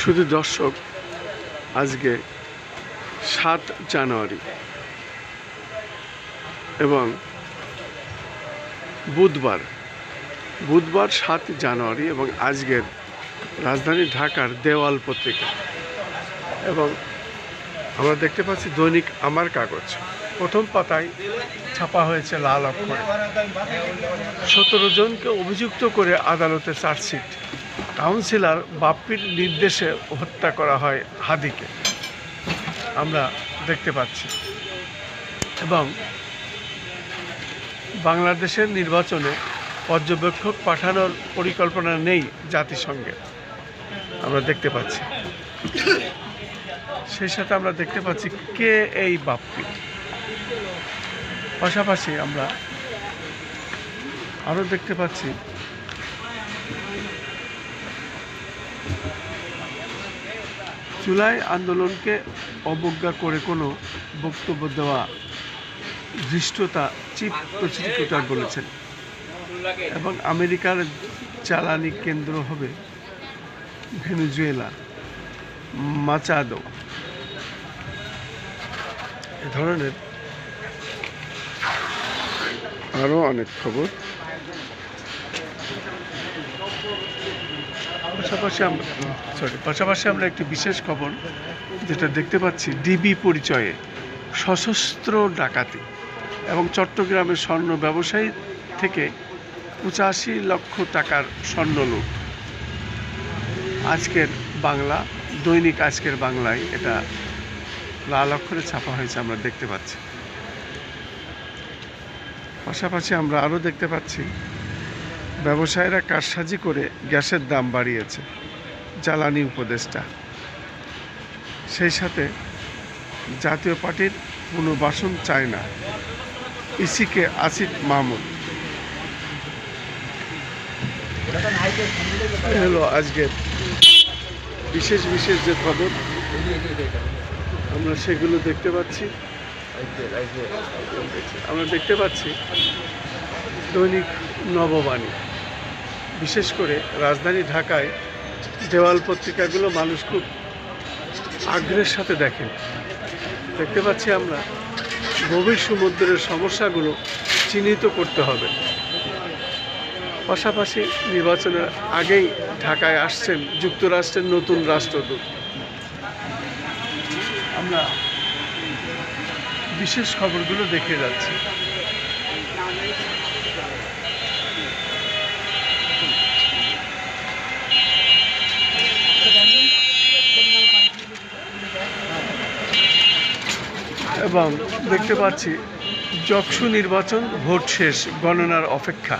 শুধু দর্শক, আজকে ৭ জানুয়ারি এবং বুধবার ৭ জানুয়ারি এবং আজকের রাজধানী ঢাকার দেওয়াল পত্রিকা এবং আমরা দেখতে পাচ্ছি দৈনিক আমার কাগজ প্রথম পাতায় ছাপা হয়েছে লাল অক্ষরে ১৭ জনকে অভিযুক্ত করে আদালতে চার্জশিট। কাউন্সিলর বাপ্পির নির্দেশে হত্যা করা হয় হাদিকে আমরা দেখতে পাচ্ছি এবং বাংলাদেশের নির্বাচনে পর্যবেক্ষক পাঠানোর পরিকল্পনা নেই জাতিসংঘে আমরা দেখতে পাচ্ছি। সেই সাথে আমরা দেখতে পাচ্ছি কে এই বাপ্পি। পাশাপাশি আমরা আরও দেখতে পাচ্ছি জুলাই আন্দোলনকে অবজ্ঞা করে কোনো বক্তব্য দেওয়া ধৃষ্টতা চিফ প্রসিকিউটর বলেছেন এবং আমেরিকার জ্বালানি কেন্দ্র হবে ভেনেজুয়েলা মাচাদো এ ধরনের আরও অনেক খবর। পাশাপাশি আমরা একটি বিশেষ খবর যেটা দেখতে পাচ্ছি, ডিবি পরিচয়ে সশস্ত্র ডাকাতি এবং চট্টগ্রামের স্বর্ণ ব্যবসায়ী থেকে ৮৫ লক্ষ টাকার স্বর্ণ লুট। আজকের বাংলা দৈনিক আজকের বাংলায় এটা লাল অক্ষরে ছাপা হয়েছে আমরা দেখতে পাচ্ছি। পাশাপাশি আমরা আরও দেখতে পাচ্ছি ব্যবসায়ীরা কারসাজি করে গ্যাসের দাম বাড়িয়েছে জ্বালানি উপদেষ্টা। সেই সাথে জাতীয় পার্টির পুনর্বাসন চায় না ইসিকে আসিফ মাহমুদ। হলো আজকের বিশেষ যে খবর আমরা সেগুলো দেখতে পাচ্ছি। আমরা দেখতে পাচ্ছি দৈনিক নববাণী, বিশেষ করে রাজধানী ঢাকায় দেওয়াল পত্রিকাগুলো মানুষ খুব আগ্রহের সাথে দেখেন। দেখতে পাচ্ছি আমরা গভীর সমুদ্রের সমস্যাগুলো চিহ্নিত করতে হবে। পাশাপাশি নির্বাচনের আগেই ঢাকায় আসছেন যুক্তরাষ্ট্রের নতুন রাষ্ট্রদূত। আমরা বিশেষ খবরগুলো দেখে যাচ্ছি। এবং দেখতে পাচ্ছি যকসু নির্বাচন ভোট শেষ, গণনার অপেক্ষা।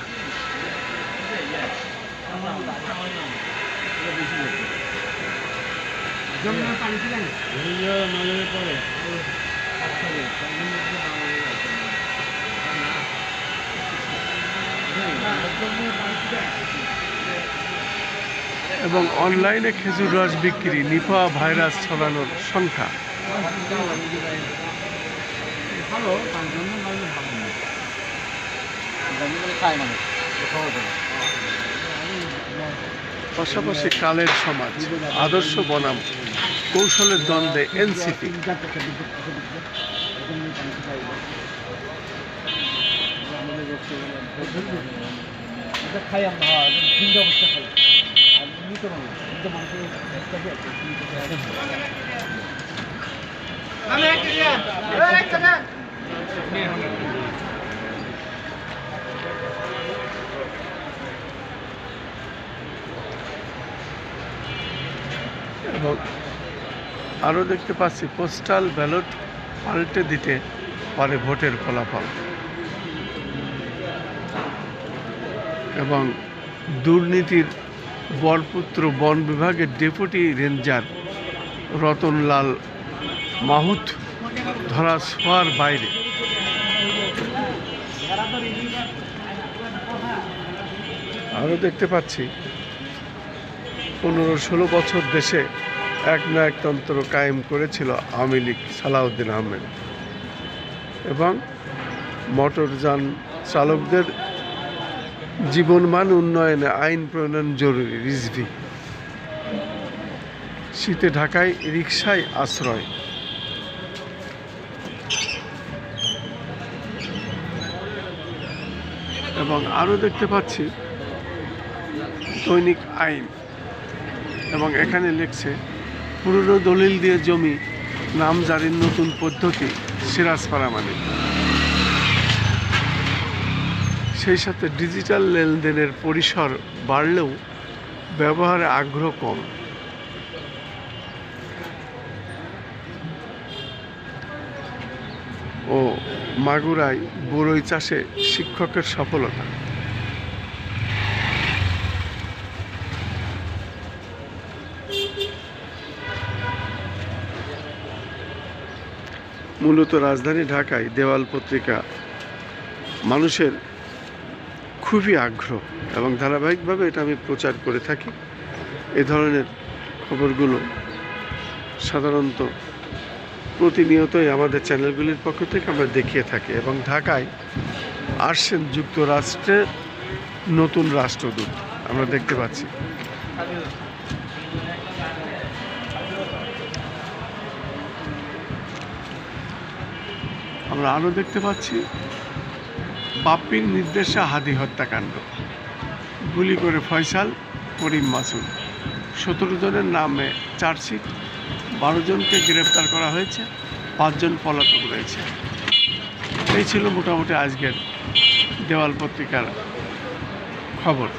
এবং অনলাইনে খেজুর রস বিক্রি, নিপা ভাইরাস ছড়ানোর সংখ্যা। পাশাপাশি কালের সমাজ, আদর্শ বনাম কৌশলের দ্বন্দ্বে এনসিপি। এবং আরও দেখতে পাচ্ছি পোস্টাল ব্যালট পাল্টে দিতে পারে ভোটের ফলাফল এবং দুর্নীতির বরপুত্র বন বিভাগের ডেপুটি রেঞ্জার রতনলাল মাহুত ধরা ছোঁয়ার বাইরে। আরও দেখতে পাচ্ছি 15-16 বছর দেশে একনায়কতন্ত্র কায়েম করেছিল আওয়ামী লীগ, সালাউদ্দিন আহমেদ এবং মোটরযান চালকদের জীবনমান উন্নয়নে আইন প্রণয়ন জরুরি রিজভি। শীতে ঢাকায় রিকশায় আশ্রয়। এবং আরও দেখতে পাচ্ছি দৈনিক আইন, এবং এখানে লিখছে পুরনো দলিল দিয়ে জমি নামজারির নতুন পদ্ধতি সিরাজপাড়া মানে। সেই সাথে ডিজিটাল লেনদেনের পরিসর বাড়লেও ব্যবহারে আগ্রহ কম। ও মাগুরায় বরই চাষে শিক্ষকের সফলতা। মূলত রাজধানী ঢাকায় দেওয়াল পত্রিকা মানুষের খুবই আগ্রহ, এবং ধারাবাহিকভাবে এটা আমি প্রচার করে থাকি। এ ধরনের খবরগুলো সাধারণত প্রতিনিয়তই আমাদের চ্যানেলগুলির পক্ষ থেকে আমরা দেখিয়ে থাকি। এবং ঢাকায় আসছেন যুক্তরাষ্ট্রের নতুন রাষ্ট্রদূত, আমরা দেখতে পাচ্ছি। আমরা আরও দেখতে পাচ্ছি বাপ্পির নির্দেশে হাদি হত্যাকাণ্ড, গুলি করে ফয়সাল, করিম মাসুদ, 17 জনের নামে চার্জশিট, 12 জনকে গ্রেপ্তার করা হয়েছে, 5 জন পলাতক রয়েছে। এই ছিল মোটামুটি আজকের দেওয়াল পত্রিকার খবর।